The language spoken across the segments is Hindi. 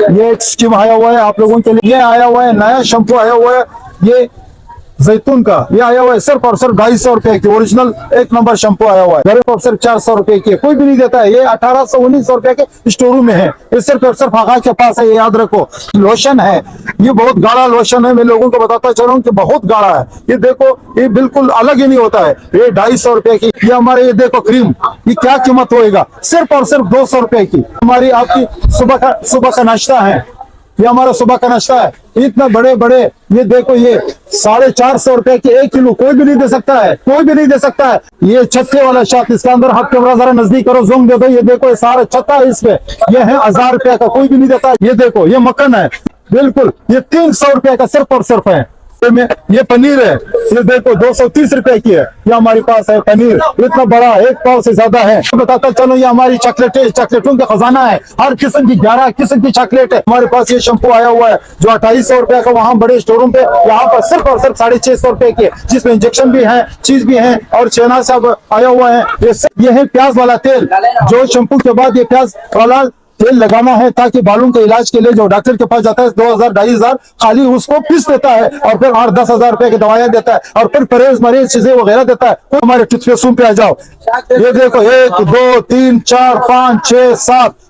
ये एक स्कीम आया हुआ है आप लोगों के लिए। ये आया हुआ है नया शैम्पू आया हुआ है, ये जैतून का। ये आया हुआ है सिर्फ और सिर्फ 250 की ओरिजिनल एक नंबर शैम्पू आया हुआ है। घर पर सिर्फ 400 रुपए की, कोई भी नहीं देता है। ये 1800-1900 रुपए के स्टोर रूम में है। ये सिर्फ और सिर्फ आगा के पास है, ये याद रखो। लोशन है, ये बहुत गाढ़ा लोशन है। मैं लोगों को बताता चल रहा हूँ कि बहुत गाढ़ा है। ये देखो, ये बिल्कुल अलग ही नहीं होता है। ये 250 रुपए की। ये हमारे, ये देखो क्रीम, ये क्या कीमत होएगा, सिर्फ और सिर्फ 200 रुपए की। हमारी आपकी सुबह का नाश्ता है, ये हमारा सुबह का नाश्ता है। इतना बड़े बड़े, ये देखो, ये 450 रुपए के 1 किलो। कोई भी नहीं दे सकता है, कोई भी नहीं दे सकता है। ये छत्ते वाला शर्ट, इसके अंदर हाथ कैमरा जरा नजदीक करो, जूम दे दो। ये देखो, ये सारा छत्ता है इसमें। ये है 1000 रुपए का, कोई भी नहीं देता। ये देखो, ये मक्खन है, बिल्कुल ये 300 रुपए का सिर्फ और सिर्फ है। ये पनीर है, ये देखो 230 रुपए की है। ये हमारे पास है पनीर, इतना बड़ा, 1 पाव से ज्यादा है। बताता चलो, ये हमारी चॉकलेटें, चॉकलेटों का खजाना है। हर किस्म की 11 किस्म की चॉकलेट है हमारे पास। ये शैम्पू आया हुआ है जो 2800 रुपए का वहाँ बड़े स्टोरों पे, यहाँ पर सिर्फ और सिर्फ 650 रुपए की, जिसमें इंजेक्शन भी है, चीज भी है। और चेना से आया हुआ है। ये है प्याज वाला तेल, जो शैम्पू के बाद ये प्याज वाला तेल लगाना है, ताकि बालों के इलाज के लिए जो डॉक्टर के पास जाता है 2000-2500 खाली उसको पीस देता है, और फिर 8-10 हजार रुपए की दवाइयां देता है, और फिर परहेज मरीज चीजें वगैरह देता है। तो हमारे टिप्सों पे आ जाओ। ये देखो, 1 2 3 4 5 6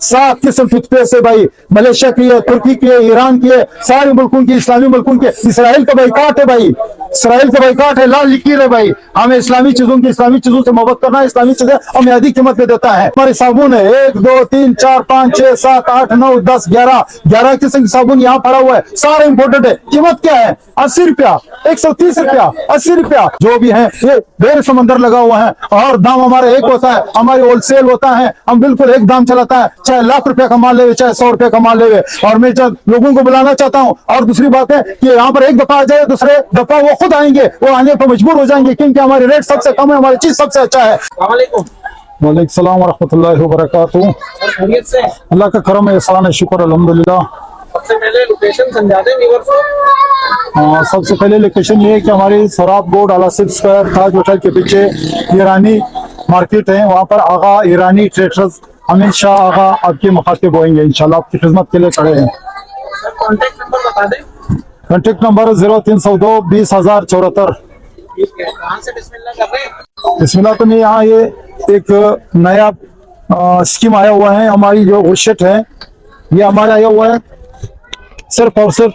7 किस्म टूथपेस्ट है भाई। मलेशिया की है, तुर्की की है, ईरान की है, सारे मुल्कों की, इस्लामी मुल्कों के। इसराइल का बाइकाट है भाई, इसराइल का बाइकाट है, लाल लिकीर है भाई। हमें इस्लामी चीजों से मोहब्बत करना है। इस्लामी चीजें हमें अधिक कीमत में देता है। हमारे साबुन है 1 2 3 4 5 6 7 8 9 10 11 किस्म की साबुन यहाँ पड़ा हुआ है, सारे इम्पोर्टेड है। कीमत क्या है? 80 रुपया, 130 रुपया, 80 रुपया, जो भी है। ये ढेर समंदर लगा हुआ है, और दाम हमारा एक होता है। हमारी होलसेल होता है, हम बिल्कुल एक दाम चलाता है, चाहे लाख रुपया कमा ले, चाहे 100 रुपया कमा ले। और मैं लोगों को बुलाना चाहता हूँ। और दूसरी बात है कि यहाँ पर एक दफा आ जाए, दूसरे दफा वो खुद आएंगे, वो आने पर मजबूर हो जाएंगे, क्योंकि हमारे रेट सबसे कम है, हमारी चीज सबसे अच्छा है। वालेकुम सलाम वरहमतुल्लाहि वबरकातुहू। अल्लाह का करम एहसान है, शुक्र अल्हम्दुलिल्लाह। सबसे पहले लोकेशन समझा दें व्यूअर्स को। सबसे पहले लोकेशन ये है कि हमारी सराब बोर्ड आलासिफ स्क्वायर ताज होटल के पीछे ईरानी मार्केट है। वहाँ पर आगा ईरानी ट्रेडर्स हमेशा आगा आपके मुखातिब होंगे, इंशाल्लाह आपकी खिदमत के लिए खड़े हैं। कॉन्टेक्ट नंबर बता दें। Contact number 0302 20074। कहाँ से बिस्मिल्लाह कर रहे हैं? बिस्मिल्लाह तो नहीं, यहाँ ये एक नया स्कीम आया हुआ है। हमारी जो वुशेट है, ये हमारा आया हुआ है सिर्फ और सिर्फ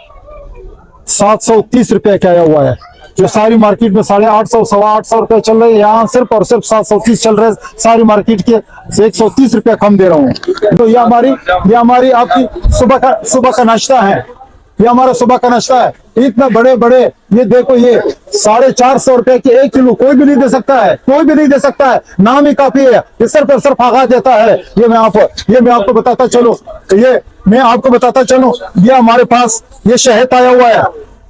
730 रुपए का आया हुआ है। जो सारी मार्केट में 850 825 रुपए चल रहे हैं, यहाँ सिर्फ और सिर्फ 730 चल रहे हैं। सारी मार्केट के 130 रुपए कम दे रहा हूँ। तो ये हमारी आपकी सुबह का नाश्ता है। ये हमारा सुबह का नाश्ता है, इतना बड़े बड़े। ये देखो, ये 450 रुपए के 1 किलो। कोई भी नहीं दे सकता है, कोई भी नहीं दे सकता है। नाम ही काफी है, ये सिर्फ और सिर्फ आगा देता है। ये मैं आपको बताता चलूं, ये हमारे पास ये शहद आया हुआ है,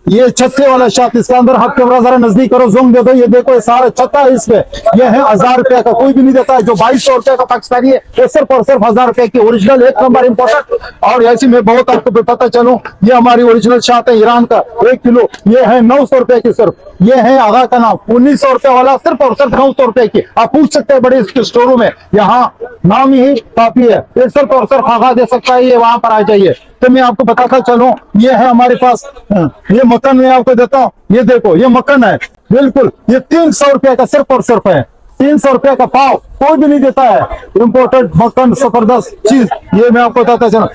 ये छत्ते वाला शर्ट, इसके अंदर हाथ कैमरा जरा नजदीक करो, जूम दे दो। ये देखो, ये सारा छत्ता है इसमें। ये है 1000 रुपए का, कोई भी नहीं देता है। जो 2200 रुपए का पाकिस्तानी है, वो सिर्फ और सिर्फ 1000 रुपए की ओरिजिनल एक नंबर इम्पोर्टेंट। और ऐसी मैं बहुत आपको बताता चलूं, ये हमारी ओरिजिनल शर्ट है ईरान का, 1 किलो। ये है 900 रुपए की सिर्फ। ये है आगा का नाम, 1900 रुपए वाला सिर्फ और सिर्फ 900 रुपए की। आप पूछ सकते हैं बड़े स्टोरों में, यहाँ नाम ही काफी है। ये सिर्फ और सिर्फ आगा दे सकता है, ये वहां पर आ जाइए। तो मैं आपको बताता चलूं, ये है हमारे पास, ये मक्खन मैं आपको देता हूँ। ये देखो, ये मक्खन है, बिल्कुल ये 300 रुपए का सिर्फ और सिर्फ है। 300 रुपए का पाव, कोई भी नहीं देता है। इम्पोर्टेड मक्खन, जबरदस्त चीज। ये मैं आपको बताता चलूं,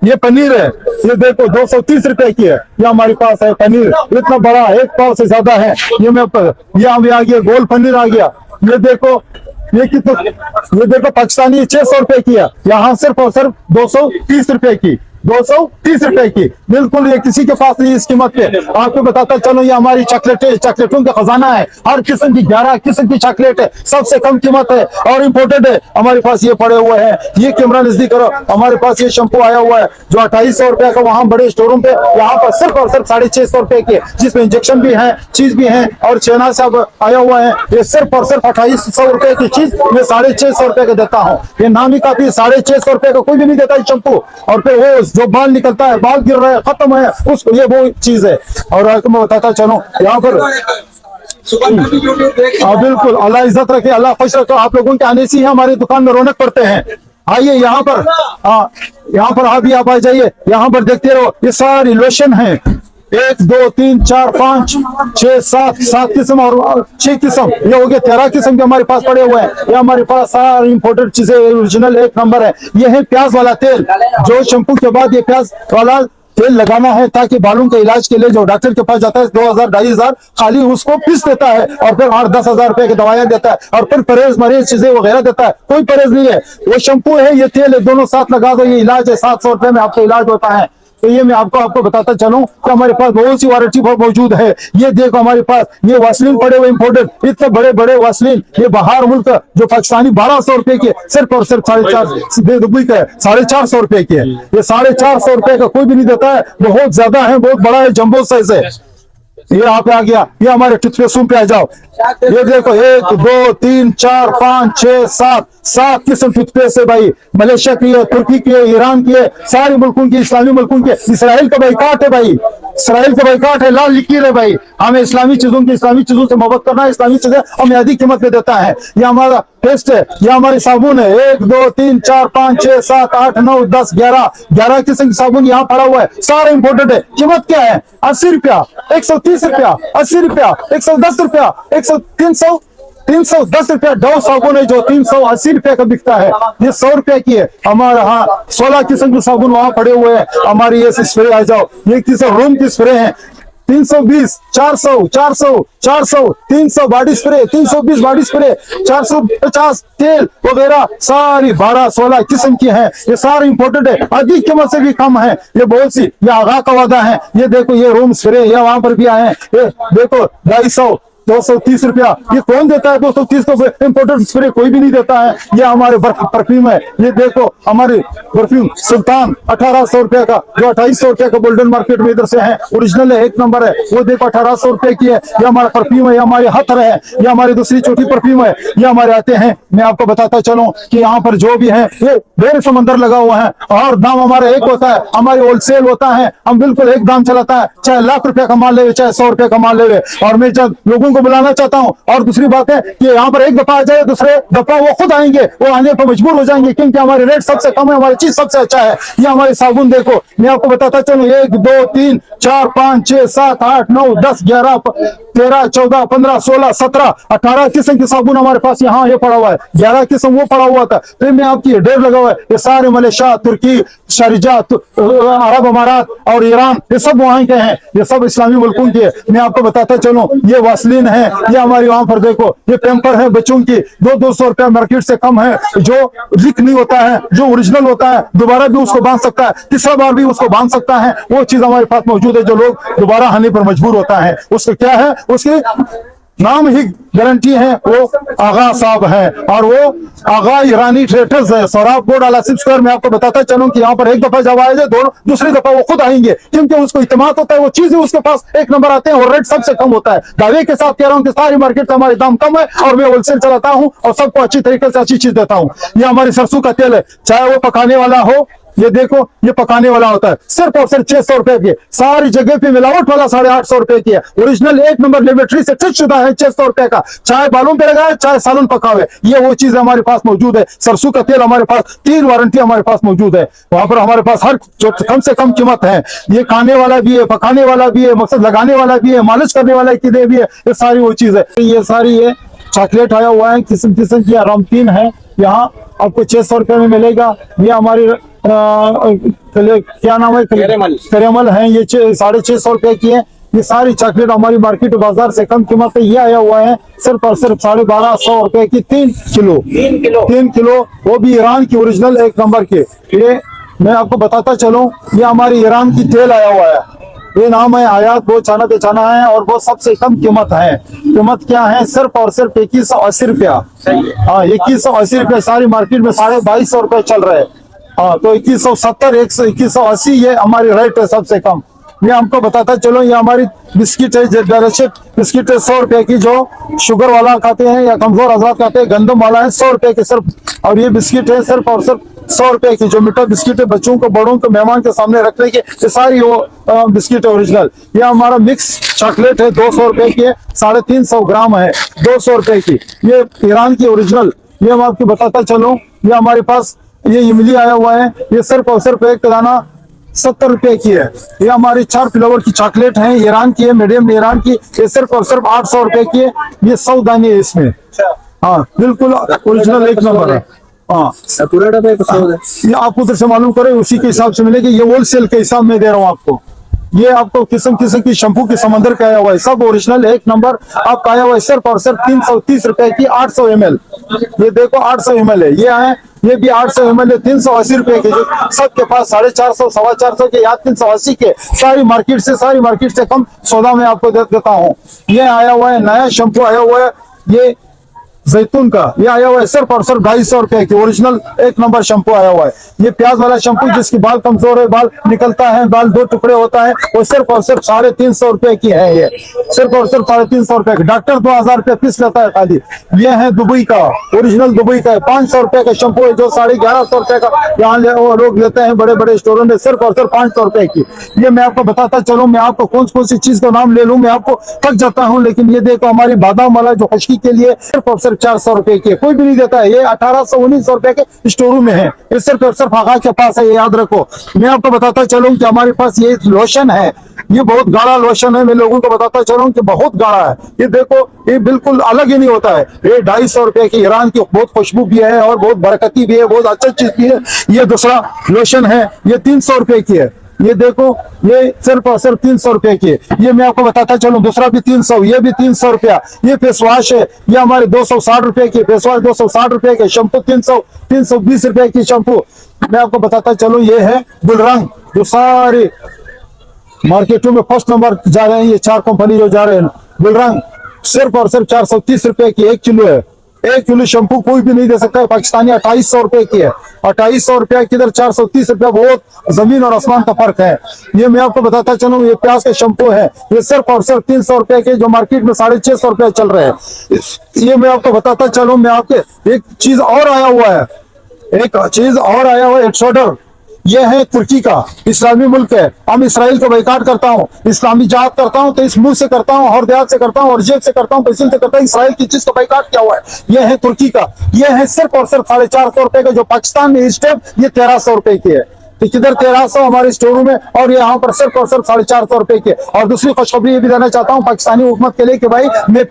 ये पनीर है, ये देखो 230 रुपए की है। ये हमारे पास है पनीर, इतना बड़ा, 1 पाव से ज्यादा है। ये आ गया गोल पनीर आ गया। ये देखो, ये देखो पाकिस्तानी 600 रुपए की है, यहाँ सिर्फ और सिर्फ 230 रुपए की, 230 रुपए की। बिल्कुल ये किसी के पास नहीं इस कीमत पे। आपको बताता चलो, ये हमारी चॉकलेटों का खजाना है। हर किस्म की 11 किस्म की चॉकलेट है, सबसे कम कीमत है और इम्पोर्टेड है। हमारे पास ये पड़े हुए हैं, ये कैमरा नजदीक करो। हमारे पास ये शैम्पू आया हुआ है जो 2800 रुपए का वहाँ बड़े स्टोरों पे, यहाँ पर सिर्फ और सिर्फ 650 रुपए की, जिसमें इंजेक्शन भी है, चीज भी है। और चेना से आया हुआ है, ये सिर्फ और सिर्फ 2800 रुपए की चीज मैं 650 रुपए का देता हूँ। ये नाम ही काफी, 650 रुपए का कोई भी नहीं देता शैम्पू। और फिर वो जो बाल निकलता है, बाल गिर रहा है, खत्म है, उसको ये वो चीज है। और आपको मैं बताता चलूं, यहाँ पर बिल्कुल अल्लाह इज्जत रखे, अल्लाह खुश रखे। आप लोगों के आने से ही हमारी दुकान में रौनक पड़ते हैं। आइए यहाँ पर, हाँ यहाँ पर अभी आप आ जाइए, यहाँ पर देखते रहो, ये सारी लोशन है, 1 2 3 4 5 6 7 किस्म और 6 किस्म, ये हो गए 13 किस्म के हमारे पास पड़े हुए हैं। ये हमारे पास सारी इंपोर्टेड चीजें ओरिजिनल 1 नंबर है। ये है प्याज वाला तेल, जो शैम्पू के बाद ये प्याज वाला तेल लगाना है, ताकि बालों के इलाज के लिए जो डॉक्टर के पास जाता है 2000-2500 खाली उसको पीस देता है और फिर 8-10 हजार रुपए की दवाइयां देता है और फिर परहेज मरेज चीजें वगैरह देता है। कोई परहेज नहीं है, वो शैम्पू है, ये तेल है, दोनों साथ लगा दो, ये इलाज है। 700 रुपए में आपका इलाज होता है। तो ये मैं आपको बताता चलूं कि हमारे पास बहुत सी वारंटी मौजूद है। ये देखो हमारे पास ये वासलीन पड़े हुए इंपोर्टेड, इतने बड़े बड़े वासलीन, ये बाहर मुल्क जो पाकिस्तानी 1200 रुपए के सिर्फ और सिर्फ 450 दुबई का 450 रुपए के। ये 450 रुपए का कोई भी नहीं देता है, बहुत ज्यादा है, बहुत बड़ा है, जंबो साइज है। ये यहाँ पे आ गया, ये हमारे टूथपेस्ट पे आ जाओ, ये देखो 1 2 3 4 5 6 7 किस्म टूथपेस्ट है भाई। मलेशिया की है, तुर्की की है, ईरान की है, सारे मुल्कों की, इस्लामी मुल्कों के। इसराइल का बाइकाट है भाई, इसराइल का बाइकाट है, लाल लिकीर है भाई। हमें इस्लामी चीजों से मोहब्बत करना है, इस्लामी चीजें हमें अधिक कीमत में देता है। ये हमारा पेस्ट है, ये हमारी साबुन है, 1 2 3 4 5 6 7 8 9 10 11 किस्म की साबुन यहाँ पड़ा हुआ है, सारे इंपोर्टेड है। कीमत क्या है? 80 रुपया, 130 रुपया, 80 रुपया, 110 रुपया, 310 रुपया। डव साबुन है जो 380 रुपया का बिकता है, ये 100 रुपया की है। हमारे यहाँ 16 किस्म के साबुन वहां पड़े हुए हैं। हमारी ये स्प्रे आ जाओ, ये किस्म रूम की स्प्रे है, 320 400 400 400 300 बॉडी स्प्रे, 320 बॉडी स्प्रे, 450 तेल वगैरह, सारी 12-16 किस्म की है। ये सारे इंपोर्टेड है, अधिक कीमत से भी कम है। ये बहुत सी, ये आगा का वादा है। ये देखो ये रूम स्प्रे, ये वहां पर भी आए हैं, ये देखो 250 230 रुपया। ये कौन देता है 230 को? इंपोर्टेड स्प्रे कोई भी नहीं देता है। ये हमारे परफ्यूम है, ये देखो हमारे परफ्यूम सुल्तान 1800 रुपए का, जो 2800 रुपए का गोल्डन मार्केट में इधर से है, ओरिजिनल है, 1 नंबर है। वो देखो 1800 रुपए की है। ये हमारा परफ्यूम है, ये हमारे हथर है, ये हमारी दूसरी छोटी परफ्यूम है। ये हमारे आते हैं, मैं आपको बताता चलूं कि यहाँ पर जो भी है ये ढेर समंदर लगा हुआ है और दाम हमारा एक होता है, हमारी होलसेल होता है। हम बिल्कुल एक दाम चलाता है, चाहे लाख रुपए का माल लेवे, चाहे 100 रुपए का माल लेवे। और मैं जब लोगों को बुलाना चाहता हूं, और दूसरी बात है कि यहाँ पर एक दफा आ जाए, दूसरे दफा वो खुद आएंगे, वो आने पर मजबूर हो जाएंगे, क्योंकि हमारे रेट सबसे कम है, हमारी चीज सबसे अच्छा है। ये हमारे साबुन देखो, मैं आपको बताता चलूं, 1 2 3 4 5 6 7 8 9 10 11 13 14 15 16 17 18 किस्म की साबुन हमारे पास यहाँ ये पड़ा हुआ है। 11 किस्म वो पड़ा हुआ था, फिर मैं आपकी ढेर लगा हुआ है। ये सारे मलेशिया, तुर्की, शारजा, अरब अमारात और ईरान, ये सब वहां के हैं, ये सब इस्लामी मुल्कों के। मैं आपको बताता चलूं, ये वासलीन है, ये हमारी वहां पर देखो, ये पेम्पर है बच्चों की, 200 रुपया मार्केट से कम है। जो लीक नहीं होता है, जो ओरिजिनल होता है, दोबारा भी उसको बांध सकता है, तीसरा बार भी उसको बांध सकता है, वो चीज हमारे पास मौजूद है। जो लोग दोबारा आने पर मजबूर होता है, उसका क्या है, उसके नाम ही गारंटी है, वो आगा साहब है, और वो आगा ईरानी ट्रेडर्स है, सौराब बोर्ड आलासिफ स्क्वायर। मैं आपको बताता चलूं कि यहाँ पर एक दफा जब आए, दूसरी दफा वो खुद आएंगे, क्योंकि उसको इत्मीनान होता है, वो चीजें उसके पास 1 नंबर आते हैं और रेट सबसे कम होता है। दावे के साथ कह रहा हूँ कि सारी मार्केट से हमारे दाम कम है और मैं होलसेल चलाता हूँ और सबको अच्छी तरीके से अच्छी चीज देता हूँ। ये हमारी सरसों का तेल है, चाहे वो पकाने वाला हो, ये देखो ये पकाने वाला होता है, सिर्फ और सिर्फ 600 रुपए की। सारी जगह पे मिलावट वाला 850 रुपए की है, ओरिजिनल 1 नंबर लेबोरेटरी से टेस्ट शुदा है, 600 रुपए का। चाहे बालों पे लगाए, चाहे सालन पकावे, ये वो चीज हमारे पास मौजूद है। सरसों का तेल हमारे पास 3 वारंटी हमारे पास मौजूद है, वहां पर हमारे पास हर जो कम से कम कीमत है। ये खाने वाला भी है, पकाने वाला भी है, मकसद लगाने वाला भी है, मालिश करने वाला के भी है, ये सारी वो चीज है। ये सारी ये चॉकलेट आया हुआ है, किस्म किस्म की रामतीन है, यहाँ आपको 600 रुपए में मिलेगा। ये हमारी क्या नाम है, कैरेमल है, ये 650 रुपए की है। ये सारी चॉकलेट हमारी मार्केट बाजार से कम कीमत पे ये आया हुआ है, सिर्फ और सिर्फ 1250 रुपए की 3 किलो, वो भी ईरान की ओरिजिनल 1 नंबर के। ये मैं आपको बताता चलूं, ये हमारी ईरान की तेल आया हुआ है, ये नाम है आयात, बहुत छाना बेचाना है और वो सबसे कम कीमत है। कीमत क्या है? सिर्फ और सिर्फ 2180 रुपया। हाँ 2180 रुपया, सारी मार्केट में 2250 रुपए चल रहे हैं। हाँ तो 2170 2180 ये हमारी रेट है सबसे कम। मैं आपको बताता चलो, ये हमारी बिस्किट है, बिस्किट है 100 रुपए की, जो शुगर वाला खाते हैं या कमजोर हजरात खाते हैं, गंदम वाला है 100 रुपए की सिर्फ। और ये बिस्किट है सिर्फ और सिर्फ 100 रुपए की, जो मीठा बिस्किट है, बच्चों को, बड़ों को, मेहमान के सामने रखने के, ये सारी वो बिस्किट है ओरिजिनल। ये हमारा मिक्स चॉकलेट है, 200 रुपए की है, 350 ग्राम है, 200 रुपए की। ये ईरान की ओरिजिनल। ये मैं आपको बताता चलूं, ये हमारे पास ये इमली आया हुआ है, ये सिर्फ और सिर्फ एक दाना 70 रुपए की है। ये हमारी 4 फ्लेवर की चॉकलेट है, ईरान की है, मीडियम ईरान की, ये सिर्फ और सिर्फ 800 रुपए की है। ये 100 दाने है इसमें। हाँ बिल्कुल ओरिजिनल एक नंबर है। हाँ पूरा डब्बा है कसौल है। ये आप उधर से मालूम करें, उसी के हिसाब से मिलेगी। ये होलसेल के हिसाब में दे रहा हूँ आपको। ये आपको किस्म किस्म की शैम्पू के समंदर का आया हुआ है, सब ओरिजिनल एक नंबर आपका आया हुआ है। सिर्फ और सिर्फ 330 रुपए की 800 ml। ये देखो 800 ml है, ये है, ये भी 800 ml है, 380 रुपए के। जो सबके पास 450, 425 के या 380 के, सारी मार्केट से कम सौदा में आपको देता हूँ। ये आया हुआ है नया शैम्पू आया हुआ है, ये जैतून का, ये आया हुआ है सिर्फ और सिर्फ 250 रुपए की। ओरिजिनल एक नंबर शैम्पू आया हुआ है। ये प्याज वाला शैम्पू, जिसकी बाल कमजोर है, बाल निकलता है, बाल 2 टुकड़े होता है, वो सिर्फ और सिर्फ 350 रुपए की है। ये सिर्फ और सिर्फ 350 रुपए की। डॉक्टर 2000 रुपए फीस लेता है खाली। ये है दुबई का, ओरिजिनल दुबई का है, 500 रुपए का शैम्पू है, जो 1150 रुपए का यहाँ लोग लेते हैं बड़े बड़े स्टोरों में, सिर्फ और सिर्फ 500 रुपए की। ये मैं आपको बताता चलूं, मैं आपको कौन कौन सी चीज का नाम ले लूं, मैं आपको थक जाता हूं। लेकिन ये देखो हमारी बादाम वाला जो खुशकी के लिए सिर्फ और सिर्फ 400 रुपए की, कोई भी नहीं देता है। ये 1800-1900 रुपए के स्टोर में है, ये सिर्फ और सिर्फ आगा के पास है, ये याद रखो। मैं आपको बताता चलूं कि हमारे पास ये लोशन है, ये बहुत गाढ़ा लोशन है। मैं लोगों को बताता चलूं कि बहुत गाढ़ा है। ये देखो, ये बिल्कुल अलग ही नहीं होता है। ये 250 रुपए की, ईरान की, बहुत खुशबू भी है और बहुत बरकती भी है, बहुत अच्छा चीज भी है। ये दूसरा लोशन है, ये 300 रुपए की है। ये देखो, ये सिर्फ और सिर्फ 300 रुपए की। ये मैं आपको बताता चलूं, दूसरा भी 300, ये भी 300 रुपया। ये फेस वॉश है, ये हमारे 260 रुपए की फेस वॉश, 260 रुपए के। शैम्पू 320 रुपए की शैम्पू। मैं आपको बताता चलूं, ये है गुलरंग, जो सारे मार्केटों में फर्स्ट नंबर जा रहे हैं। ये 4 कंपनी जो जा रहे हैं, गुलरंग सिर्फ और सिर्फ 430 रुपए की 1 किलो है। 1 किलो शैम्पू कोई भी नहीं दे सकता है। पाकिस्तानी 2800 रुपए की है, 2800 रुपया किधर 430 रुपया, बहुत जमीन और आसमान का फर्क है। ये मैं आपको बताता चलूं, ये प्याज का शैम्पू है, ये सिर्फ और सिर्फ 300 रुपए के, जो मार्केट में 650 रुपया चल रहे हैं। ये मैं आपको बताता चलूं, मैं आपके एक चीज और आया हुआ है, एक्सोडर। ये है तुर्की का, इस्लामी मुल्क है। हम इसराइल को बाइकाट करता हूँ, इस्लामी जहाद करता हूँ, तो इस मुल्क से करता हूँ, और देहात से करता हूँ, और जेब से करता हूँ, पैसे से करता हूँ। इसराइल की चीज का बाइकाट किया हुआ है। ये है तुर्की का, ये है सिर्फ और सिर्फ 450 रुपए का, जो पाकिस्तान में इस टाइम ये 1300 रुपए की है। तो किधर 1300 हमारे स्टोर में, और यहाँ पर सिर्फ और सिर्फ 450 रुपए के। और दूसरी खुशखबरी ये भी देना चाहता हूँ पाकिस्तानी हुकूमत के लिए कि भाई, मैं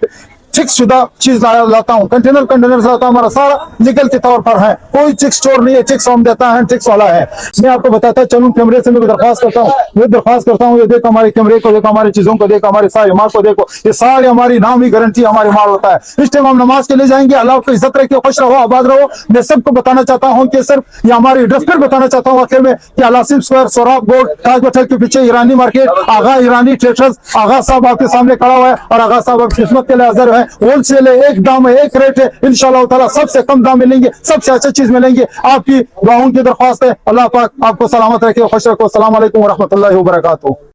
फिक्स शुदा चीज लाता हूँ, कंटेनर से लाता हूँ, हमारा सारा लीगल के तौर पर है, कोई चिक्स स्टोर नहीं है, चिक्स हम देता है, चिक्स वाला है। मैं आपको बताता चलूं, कैमरे से मैं दरख्वास्त करता हूँ, ये देखो हमारे कैमरे को, देखो हमारी चीजों को, देखो हमारे सारे माल को, देखो ये सारे हमारी नामी गारंटी हमारे माल होता है। इस टाइम हम नमाज के लिए जाएंगे, अल्लाह को इज्जत रखे, खुश रहो, आबाद रहो। मैं सबको बताना चाहता हूँ कि सिर्फ ये हमारी एड्रेस पर बताना चाहता हूँ आखिर में कि अलासिम स्क्वायर, सोराब बोर्ड, ताज होटल के पीछे ईरानी मार्केट, आगा ईरानी ट्रेडर्स, आगा साहब आपके सामने खड़ा हुआ है, और आगा साहब अब खिदमत के लिए हाजिर है। होलसेल है, एक दाम है, एक रेट है, इंशाअल्लाह ताला सबसे कम दाम मिलेंगे, सबसे अच्छी चीज मिलेंगे। आपकी दुआओं की दरख्वास्त है, अल्लाह पाक आपको सलामत रखे, खुश रखो। अस्सलाम वालेकुम व रहमतुल्लाहि व बरकातहू।